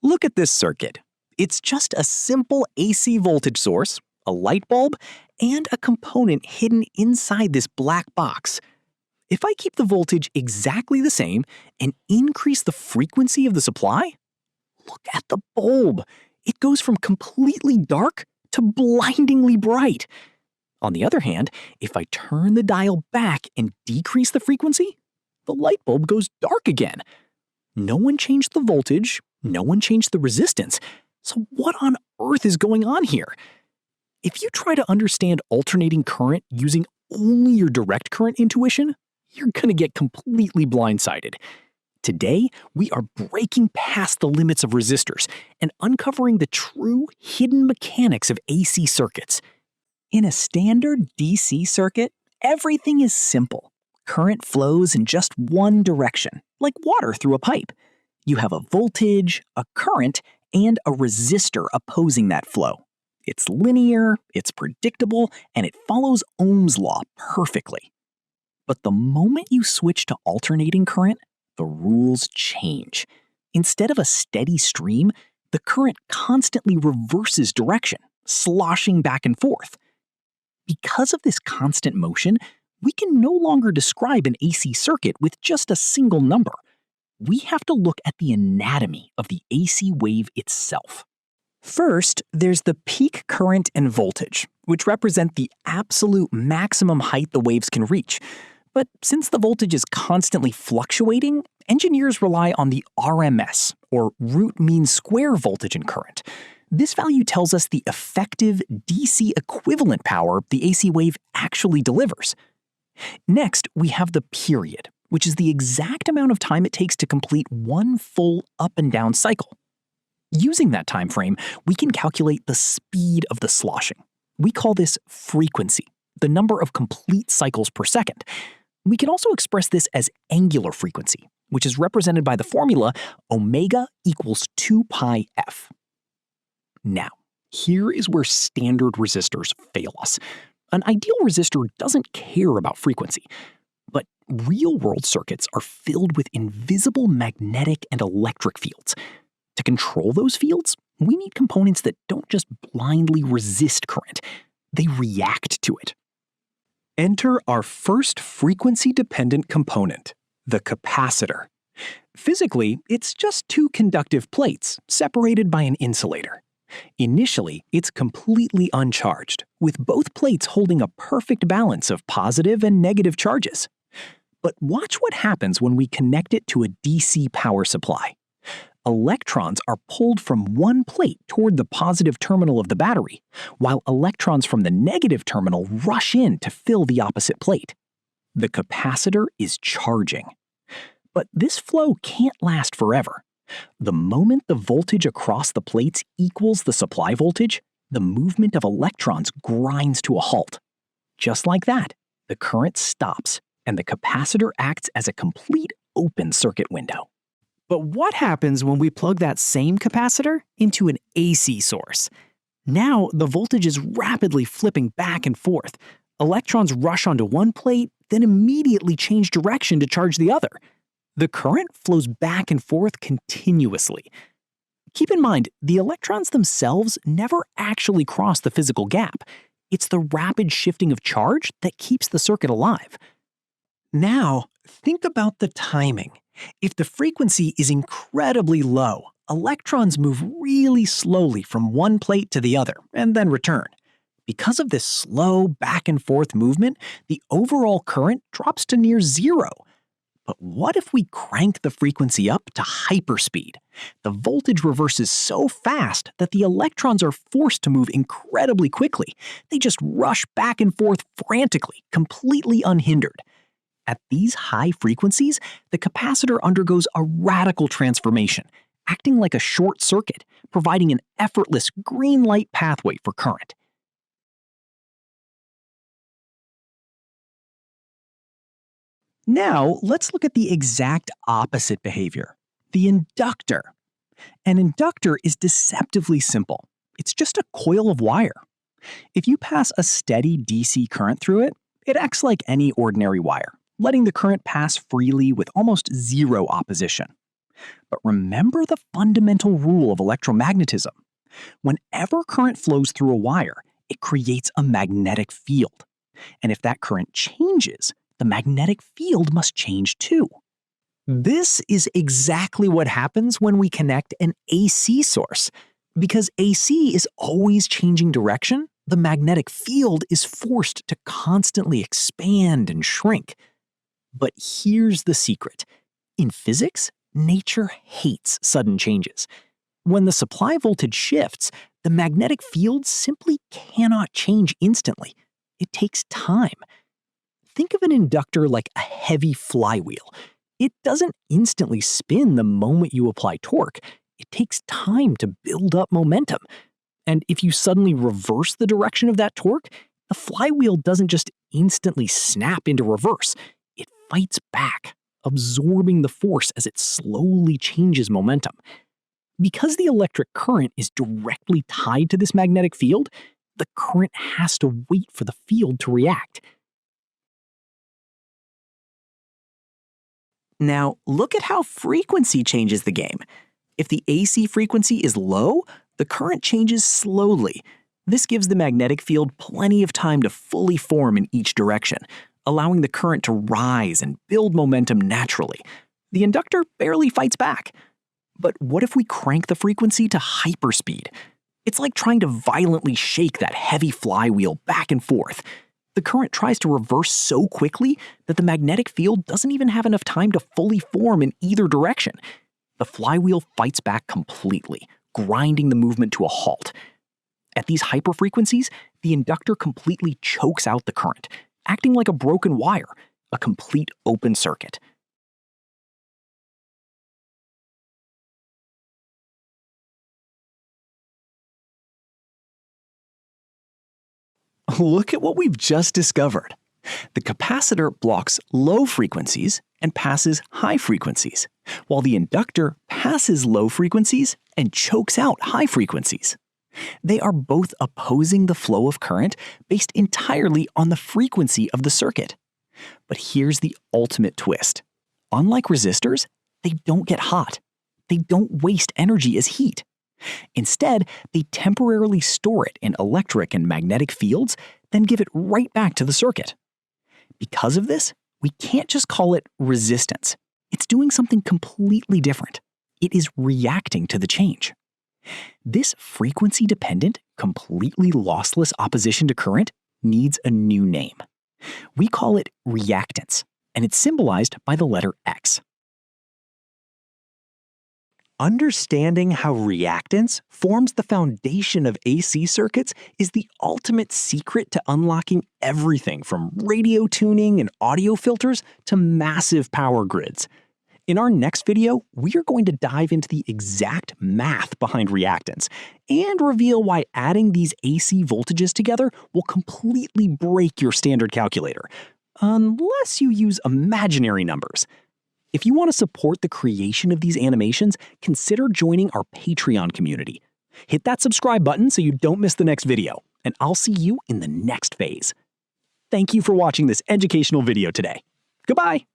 Look at this circuit. It's just a simple AC voltage source, a light bulb, and a component hidden inside this black box. If I keep the voltage exactly the same and increase the frequency of the supply, look at the bulb. It goes from completely dark to blindingly bright. On the other hand, if I turn the dial back and decrease the frequency, the light bulb goes dark again. No one changed the voltage, no one changed the resistance. So what on earth is going on here? If you try to understand alternating current using only your direct current intuition, you're going to get completely blindsided. Today, we are breaking past the limits of resistors and uncovering the true hidden mechanics of AC circuits. In a standard DC circuit, everything is simple. Current flows in just one direction, like water through a pipe. You have a voltage, a current, and a resistor opposing that flow. It's linear, it's predictable, and it follows Ohm's law perfectly. But the moment you switch to alternating current, the rules change. Instead of a steady stream, the current constantly reverses direction, sloshing back and forth. Because of this constant motion, we can no longer describe an AC circuit with just a single number. We have to look at the anatomy of the AC wave itself. First, there's the peak current and voltage, which represent the absolute maximum height the waves can reach. But since the voltage is constantly fluctuating, engineers rely on the RMS, or root mean square voltage and current. This value tells us the effective DC equivalent power the AC wave actually delivers. Next, we have the period, which is the exact amount of time it takes to complete one full up and down cycle. Using that time frame, we can calculate the speed of the sloshing. We call this frequency, the number of complete cycles per second. We can also express this as angular frequency, which is represented by the formula omega equals 2 pi f. Now, here is where standard resistors fail us. An ideal resistor doesn't care about frequency, but real-world circuits are filled with invisible magnetic and electric fields. To control those fields, we need components that don't just blindly resist current, they react to it. Enter our first frequency-dependent component, the capacitor. Physically, it's just two conductive plates separated by an insulator. Initially, it's completely uncharged, with both plates holding a perfect balance of positive and negative charges. But watch what happens when we connect it to a DC power supply. Electrons are pulled from one plate toward the positive terminal of the battery, while electrons from the negative terminal rush in to fill the opposite plate. The capacitor is charging. But this flow can't last forever. The moment the voltage across the plates equals the supply voltage, the movement of electrons grinds to a halt. Just like that, the current stops, and the capacitor acts as a complete open circuit window. But what happens when we plug that same capacitor into an AC source? Now, the voltage is rapidly flipping back and forth. Electrons rush onto one plate, then immediately change direction to charge the other. The current flows back and forth continuously. Keep in mind, the electrons themselves never actually cross the physical gap. It's the rapid shifting of charge that keeps the circuit alive. Now, think about the timing. If the frequency is incredibly low, electrons move really slowly from one plate to the other and then return. Because of this slow back and forth movement, the overall current drops to near zero. But what if we crank the frequency up to hyperspeed? The voltage reverses so fast that the electrons are forced to move incredibly quickly. They just rush back and forth frantically, completely unhindered. At these high frequencies, the capacitor undergoes a radical transformation, acting like a short circuit, providing an effortless green light pathway for current. Now, let's look at the exact opposite behavior, the inductor. An inductor is deceptively simple. It's just a coil of wire. If you pass a steady DC current through it, it acts like any ordinary wire, letting the current pass freely with almost zero opposition. But remember the fundamental rule of electromagnetism. Whenever current flows through a wire, it creates a magnetic field. And if that current changes, the magnetic field must change too. This is exactly what happens when we connect an AC source. Because AC is always changing direction, the magnetic field is forced to constantly expand and shrink. But here's the secret. In physics, nature hates sudden changes. When the supply voltage shifts, the magnetic field simply cannot change instantly. It takes time. Think of an inductor like a heavy flywheel. It doesn't instantly spin the moment you apply torque. It takes time to build up momentum. And if you suddenly reverse the direction of that torque, the flywheel doesn't just instantly snap into reverse. It fights back, absorbing the force as it slowly changes momentum. Because the electric current is directly tied to this magnetic field, the current has to wait for the field to react. Now, look at how frequency changes the game. If the AC frequency is low, the current changes slowly. This gives the magnetic field plenty of time to fully form in each direction, allowing the current to rise and build momentum naturally. The inductor barely fights back. But what if we crank the frequency to hyperspeed? It's like trying to violently shake that heavy flywheel back and forth. The current tries to reverse so quickly that the magnetic field doesn't even have enough time to fully form in either direction. The flywheel fights back completely, grinding the movement to a halt. At these hyperfrequencies, the inductor completely chokes out the current, acting like a broken wire, a complete open circuit. Look at what we've just discovered. The capacitor blocks low frequencies and passes high frequencies, while the inductor passes low frequencies and chokes out high frequencies. They are both opposing the flow of current based entirely on the frequency of the circuit. But here's the ultimate twist. Unlike resistors, they don't get hot. They don't waste energy as heat. Instead, they temporarily store it in electric and magnetic fields, then give it right back to the circuit. Because of this, we can't just call it resistance. It's doing something completely different. It is reacting to the change. This frequency-dependent, completely lossless opposition to current needs a new name. We call it reactance, and it's symbolized by the letter X. Understanding how reactance forms the foundation of AC circuits is the ultimate secret to unlocking everything from radio tuning and audio filters to massive power grids. In our next video, we are going to dive into the exact math behind reactance and reveal why adding these AC voltages together will completely break your standard calculator, unless you use imaginary numbers. If you want to support the creation of these animations, consider joining our Patreon community. Hit that subscribe button so you don't miss the next video, and I'll see you in the next phase. Thank you for watching this educational video today. Goodbye!